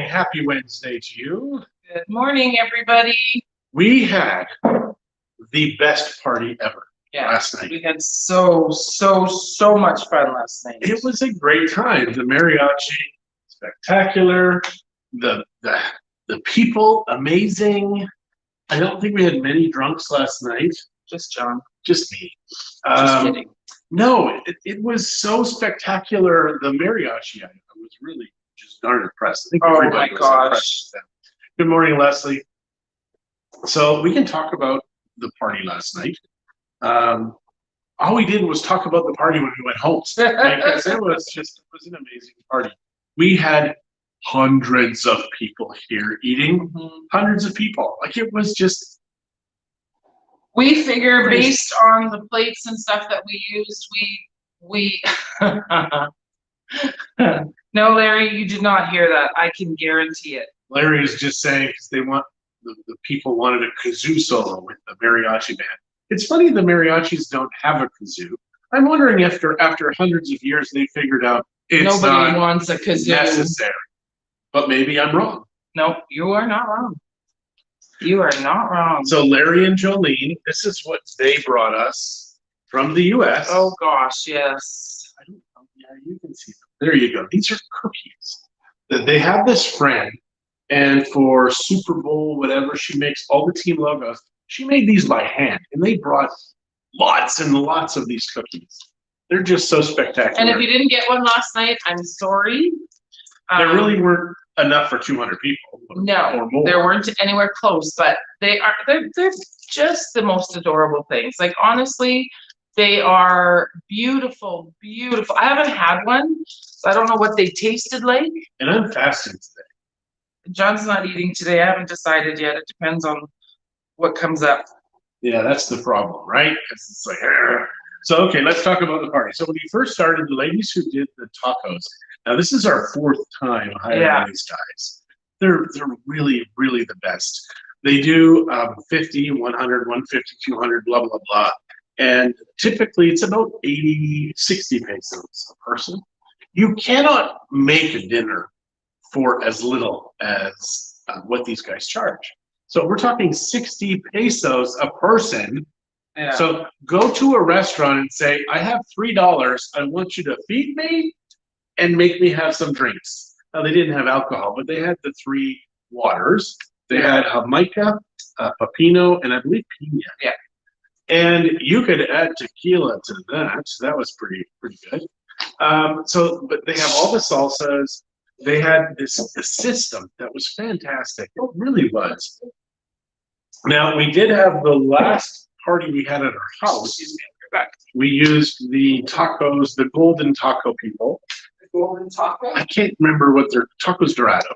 happy Wednesday to you. Good morning, everybody. We had the best party ever last night. We had so much fun last night. It was a great time. The mariachi, spectacular. The people, amazing. I don't think we had many drunks last night. Just John. Just me. Just kidding. No, it was so spectacular. The mariachi, I was really just darn impressed. I think everybody was impressed with them. Good morning, Leslie. So we can talk about the party last night. All we did was talk about the party when we went home because it was an amazing party. We had hundreds of people here eating, hundreds of people. Like it was just. We figure based on the plates and stuff that we used, we No, Larry, you did not hear that. I can guarantee it. Larry is just saying because they want the people wanted a kazoo solo with the mariachi band. It's funny the mariachis don't have a kazoo. I'm wondering if after hundreds of years they figured out nobody wants a kazoo necessary. But maybe I'm wrong. No, you are not wrong. You are not wrong. So Larry and Jolene, this is what they brought us from the U.S. Oh gosh, yes. I don't know. Yeah, you can see them. There you go. These are cookies. They have this friend, and for Super Bowl, whatever, she makes all the team logos. She made these by hand, and they brought lots and lots of these cookies. They're just so spectacular. And if you didn't get one last night, I'm sorry. There really weren't enough for 200 people. No, or more. There weren't anywhere close, but they're just the most adorable things. Like honestly, they are beautiful, beautiful. I haven't had one, so I don't know what they tasted like. And I'm fasting today. John's not eating today. I haven't decided yet. It depends on what comes up. Yeah, that's the problem, right? Because it's like, so okay, let's talk about the party. So when you first started, the ladies who did the tacos. Now this is our fourth time hiring these guys. They're really, really the best. They do 50, 100, 150, 200, blah, blah, blah. And typically it's about 80, 60 pesos a person. You cannot make a dinner for as little as what these guys charge. So we're talking 60 pesos a person. Yeah. So go to a restaurant and say, I have $3. I want you to feed me and make me have some drinks. Now they didn't have alcohol, but they had the 3 waters. They had Jamaica, Pepino, and I believe Pina. Yeah. And you could add tequila to that. That was pretty good. But they have all the salsas. They had the system that was fantastic. It really was. Now we did have the last party we had at our house. We used the tacos, the golden taco people. Golden taco? I can't remember what their tacos dorado.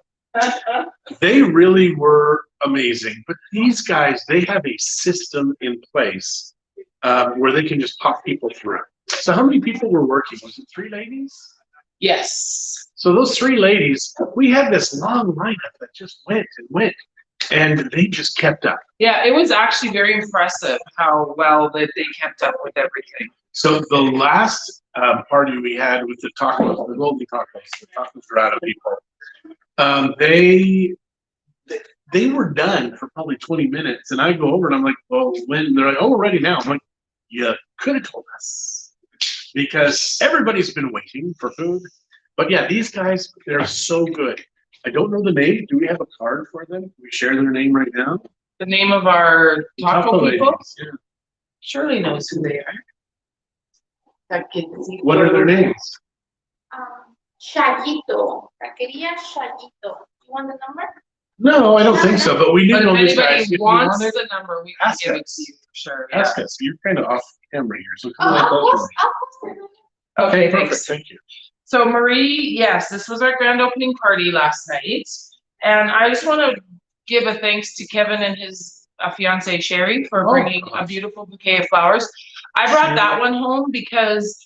They really were amazing. But these guys, they have a system in place where they can just pop people through. So how many people were working? Was it 3 ladies? Yes. So those 3 ladies, we had this long lineup that just went and went, and they just kept up. Yeah, it was actually very impressive how well that they kept up with everything. So the last party we had with the tacos, the golden tacos, the tacos dorado people, they were done for probably 20 minutes, and I go over and I'm like, well, when they're like, oh, we're ready now. I'm like, you could have told us because everybody's been waiting for food. But yeah, these guys, they're so good. I don't know the name. Do we have a card for them? We share their name right now. The name of our taco people? Yeah. Shirley knows who they are. What are their names? Shagito. Taqueria Shagito. You want the number? No, I don't think so. But we do know these guys. If anybody wants the number, we can give it to you for sure. Ask us. You're kind of off camera here, so I'll Okay, perfect. thanks. Thank you. So Marie, yes, this was our grand opening party last night, and I just want to give a thanks to Kevin and his fiance Sherry for bringing a beautiful bouquet of flowers. I brought that one home because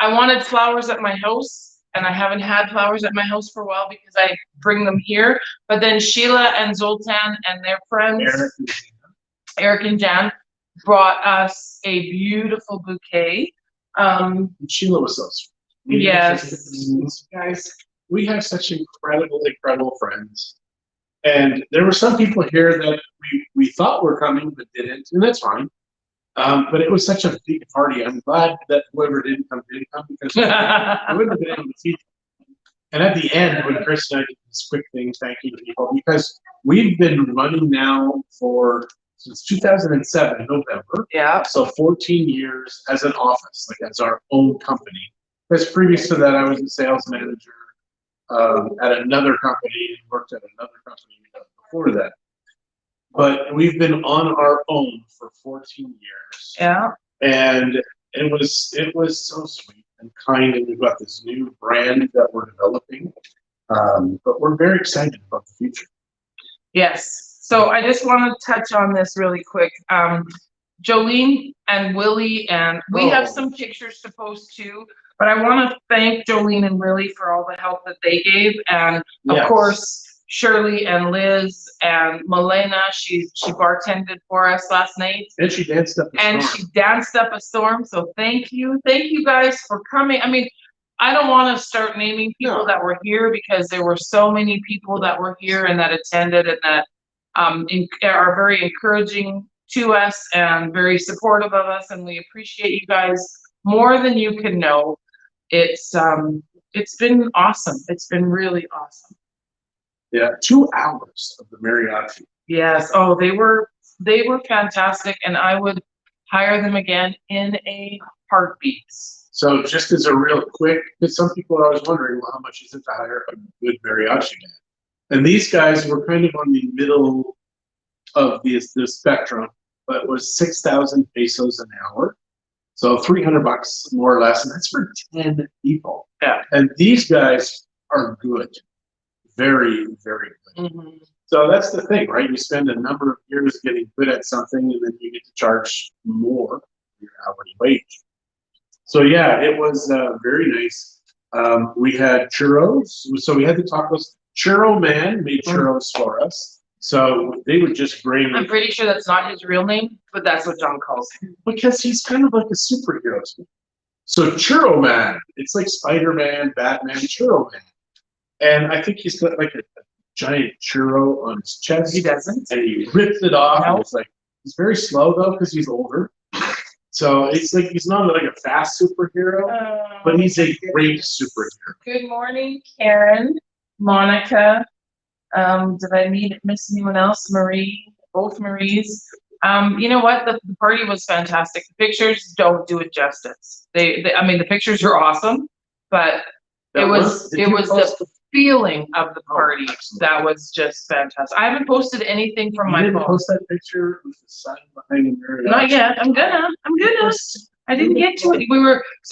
I wanted flowers at my house, and I haven't had flowers at my house for a while because I bring them here. But then Sheila and Zoltan and their friends, Eric and Jan, brought us a beautiful bouquet. Sheila was so sweet. Yes, guys. we have such incredible friends. And there were some people here that we thought were coming but didn't, and that's fine. But it was such a big party. I'm glad that whoever didn't come because I wouldn't have been able to feed them. And at the end, when Chris and I did this quick thing, thanking people, because we've been running now since 2007, November. Yeah. So 14 years as an office, like as our own company. Because previous to that, I was a sales manager at another company and worked at another company before that. But we've been on our own for 14 years. Yeah. And it was so sweet and kind, and we've got this new brand that we're developing. But we're very excited about the future. Yes. So I just want to touch on this really quick. Jolene and Willie, and we have some pictures to post too, but I want to thank Jolene and Willie for all the help that they gave. And of course, Shirley and Liz and Milena, she bartended for us last night. And she danced up a storm. So thank you guys for coming. I mean, I don't want to start naming people that were here, because there were so many people that were here and that attended and that are very encouraging to us and very supportive of us, and we appreciate you guys more than you can know. It's been awesome. It's been really awesome. Yeah, 2 hours of the mariachi. Yes. Oh, they were fantastic, and I would hire them again in a heartbeat. So just as a real quick, because some people are always wondering, well, how much is it to hire a good mariachi band? And these guys were kind of on the middle of the spectrum, but it was 6,000 pesos an hour. So $300 more or less, and that's for 10 people. Yeah. And these guys are good. Very, very good. Mm-hmm. So that's the thing, right? You spend a number of years getting good at something, and then you get to charge more for your hourly wage. So yeah, it was very nice. We had churros. So we had the tacos. Churro Man made churros for us. So they would just bring. I'm pretty sure that's not his real name, but that's what John calls him. Because he's kind of like a superhero to me. So Churro Man, it's like Spider-Man, Batman, Churro Man. And I think he's got like a giant churro on his chest. He doesn't. And he rips it off. No. And it's like, he's very slow though, because he's older. So it's like, he's not like a fast superhero, but he's a great superhero. Good morning, Karen, Monica. Did I miss anyone else? Marie, both Maries. You know what? The party was fantastic. The pictures don't do it justice. I mean, the pictures are awesome, but it was the feeling of the party that was just fantastic. I haven't posted anything from my phone. You didn't post that picture with the sun behind the mirror? Not yet. I'm gonna. I didn't get to it.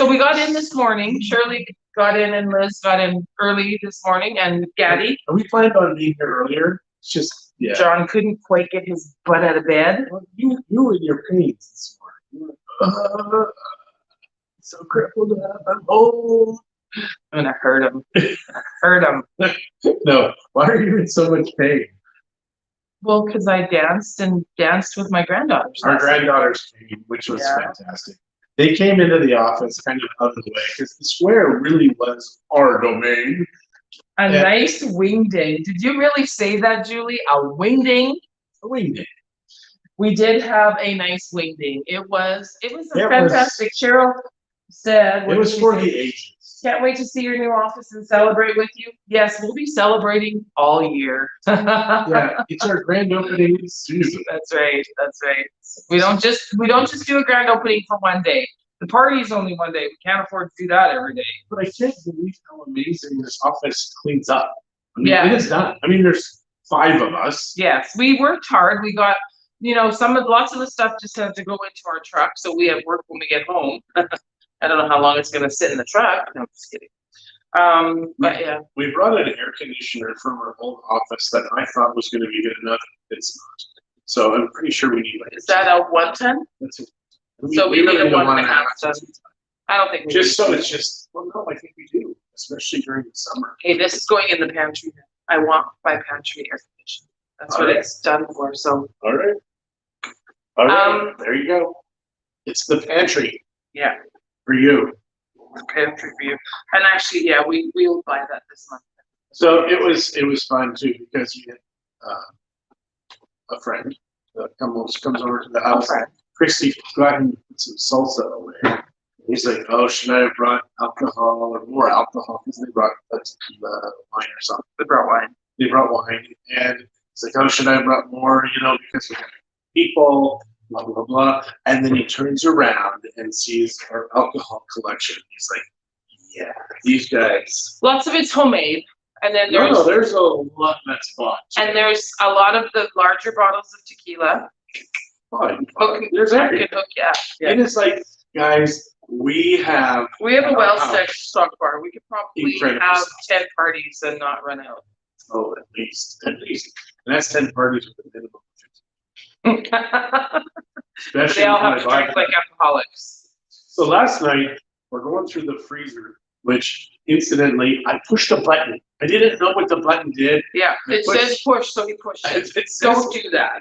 We got in this morning. Shirley got in and Liz got in early this morning, and Gaddy. We planned on being here earlier. It's just, yeah. John couldn't quite get his butt out of bed. Well, you were in your pains this morning. You were, so crippled up. I'm old. I'm gonna hurt him. Hurt him. No. Why are you in so much pain? Well, because I danced with my granddaughters. Our granddaughters came, which was fantastic. They came into the office kind of out of the way, because the square really was our domain. Nice wingding. Did you really say that, Julie? A wingding? A wingding. We did have a nice wingding. It was fantastic. Cheryl said it was for the ages. Can't wait to see your new office and celebrate with you. Yes, we'll be celebrating all year. Yeah, it's our grand opening season. That's right. We don't just do a grand opening for one day. The party is only one day. We can't afford to do that every day. But I can't believe how amazing this office cleans up. I mean, it is done. I mean, there's 5 of us. Yes, we worked hard. We got, lots of the stuff just had to go into our truck, so we have work when we get home. I don't know how long it's going to sit in the truck. No, I'm just kidding. But yeah. We brought an air conditioner from our old office that I thought was going to be good enough. It's not. So I'm pretty sure we need like. Is that a 110? That's it. So we need a 1.5 ton. I don't think we it's just, well, no, I think we do, especially during the summer. Okay, this is going in the pantry. I want my pantry air conditioner. That's what it's done for, so. All right. There you go. It's the pantry. Yeah. For you. pantry for you. And actually, yeah, we'll buy that this month. So it was fun too because you had a friend that comes over to the house. Okay. Christie got him some salsa away. He's like, "Oh, should I have brought alcohol or more alcohol?" Because they brought tequila, wine or something. They brought wine. They brought wine, and he's like, "Oh, should I have brought more?" Because we have people, blah blah blah. And then he turns around and sees our alcohol collection. He's like, "Yeah, these guys." Lots of it's homemade. And then There's a lot that's bought. And there's a lot of the larger bottles of tequila. There's everything. Yeah. It is like, guys, we have a well-stocked stock bar. We could probably Incredible have stuff. 10 parties and not run out. at least. And that's 10 parties with a minimum. Especially They all when have I to buy drink like alcoholics. So last night, we're going through the freezer, which incidentally, I pushed a button. I didn't know what the button did. Yeah, it says push, so he pushed it. Don't do that.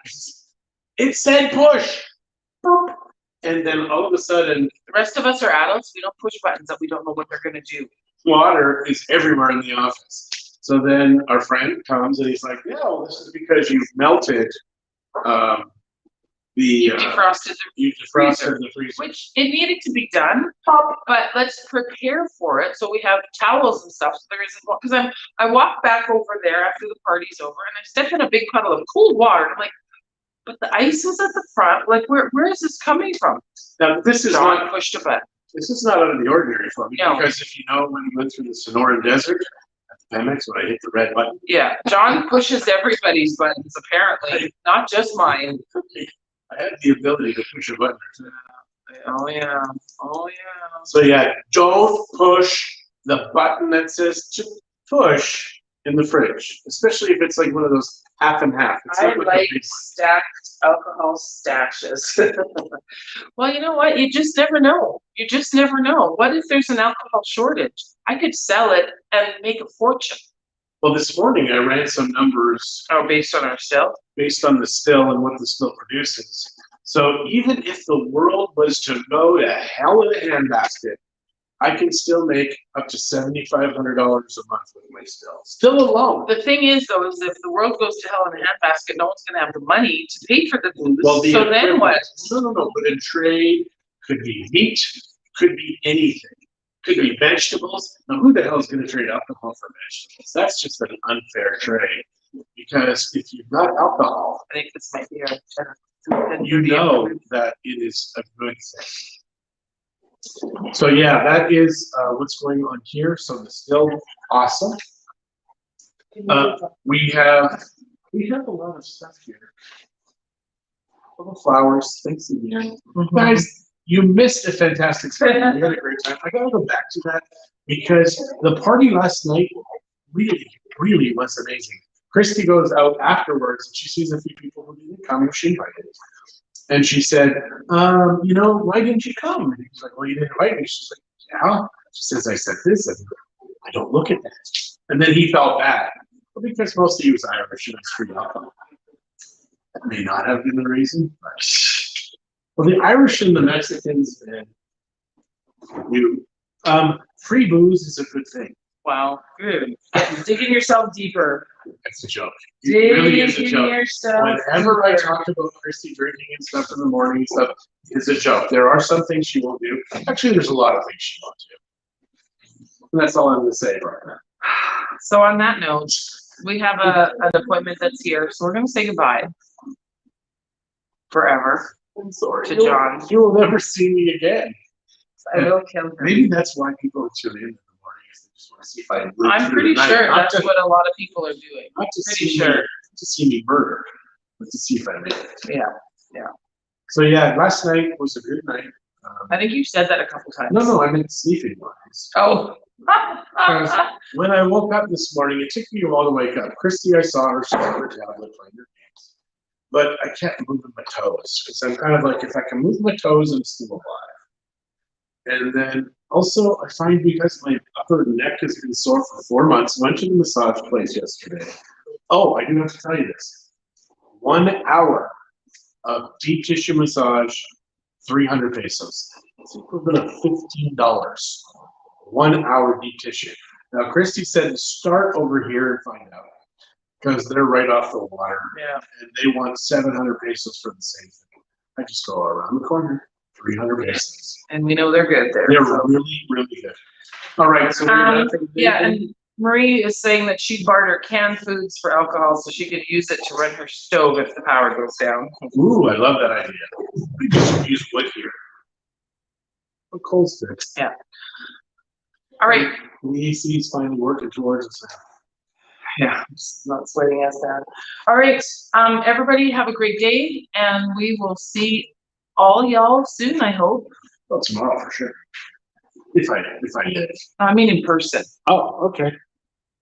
It said push. Boop. And then all of a sudden, The rest of us are adults. We don't push buttons that we don't know what they're going to do. water is everywhere in the office. So then our friend comes and he's like, "Yeah, well, this is because you've melted You defrosted the freezer." which it needed to be done, but let's prepare for it. So we have towels and stuff. So there isn't, because I walked back over there after the party's over and I stepped in a big puddle of cold water. I'm like, but the ice was at the front. Like, where is this coming from? Now this is John not pushed a button. this is not out of the ordinary for me, No. because if you know when we went through the Sonoran Desert at the Pemex when I hit the red button. Yeah, John pushes everybody's buttons apparently, not just mine. I had the ability to push a button. Oh yeah. So yeah, don't push the button that says to push in the fridge, especially if it's like one of those half and half. It's I not the like big one. stacked alcohol stashes. Well, you know what? You just never know. You just never know. What if there's an alcohol shortage? I could sell it and make a fortune. Well, this morning I ran some numbers Oh, based on our still? based on the still and what the still produces. So even if the world was to go to hell in a handbasket, I can still make up to $7,500 a month with my still alone. The thing is, though, is if the world goes to hell in a handbasket, no one's gonna have the money to pay for the booze. Well, So then what? No. But in trade, could be meat, could be anything, could be vegetables. Now, who the hell is going to trade alcohol for vegetables? That's just an unfair trade. Because if you've got alcohol, I think this might be our you know that it is a good thing. So yeah, that is what's going on here. So the still awesome. We have a lot of stuff here. Little flowers. Thanks again. Guys, you missed a fantastic time. We had a great time. I gotta go back to that because the party last night really was amazing. Christie goes out afterwards and she sees a few people who didn't come and she invited. And she said, why didn't you come? And he's like, well, you didn't invite me. She's like, yeah. She says, I said this, and I don't look at that. And then he felt bad. Well, because mostly he was Irish and it's free alcohol. That may not have been the reason. But well, the Irish and the Mexicans and you, free booze is a good thing. Wow, good. Digging yourself deeper. It's a joke. It really is a joke. Yourself Whenever I deeper. talk about Christie drinking and stuff in the morning and stuff, it's a joke. There are some things she won't do. Actually, there's a lot of things she won't do. And that's all I'm going to say right now. So on that note, we have an appointment that's here, so we're gonna say goodbye. Forever. I'm sorry. To John. You will never see me again. I will kill him. Maybe that's why people tune in the morning. Is they just want to see if I live I'm through pretty the night. sure Not that's to- what a lot of people are doing. Not to pretty see sure. me, to see me murdered, but to see if I make it. Yeah. So yeah, last night was a good night. I think you've said that a couple times. No, I meant sleeping wise. Oh. When I woke up this morning, it took me a while to wake up. Christie, I saw her start her tablet playing her games. But I kept moving my toes because I'm kind of like, if I can move my toes, I'm still alive. And then also, I find because my upper neck has been sore for 4 months, I went to the massage place yesterday. Oh, I do have to tell you this. 1 hour of deep tissue massage, 300 pesos. It's equivalent of $15. 1 hour deep tissue. Now, Christie said to start over here and find out, because they're right off the water. Yeah. And they want 700 pesos for the same thing. I just go around the corner, 300 pesos. And we know they're good there. They're so. really, really good. All right, so we're done for the day. Yeah, and Marie is saying that she barter canned foods for alcohol so she could use it to run her stove if the power goes down. Ooh, I love that idea. We just use wood here. A coal sticks. Yeah. All right. The AC is finally working towards us now. Yeah, it's not sweating us down. All right, everybody have a great day, and we will see all y'all soon, I hope. Well, tomorrow for sure. If I live. I mean in person. Oh, okay.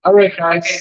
All right, guys. Okay.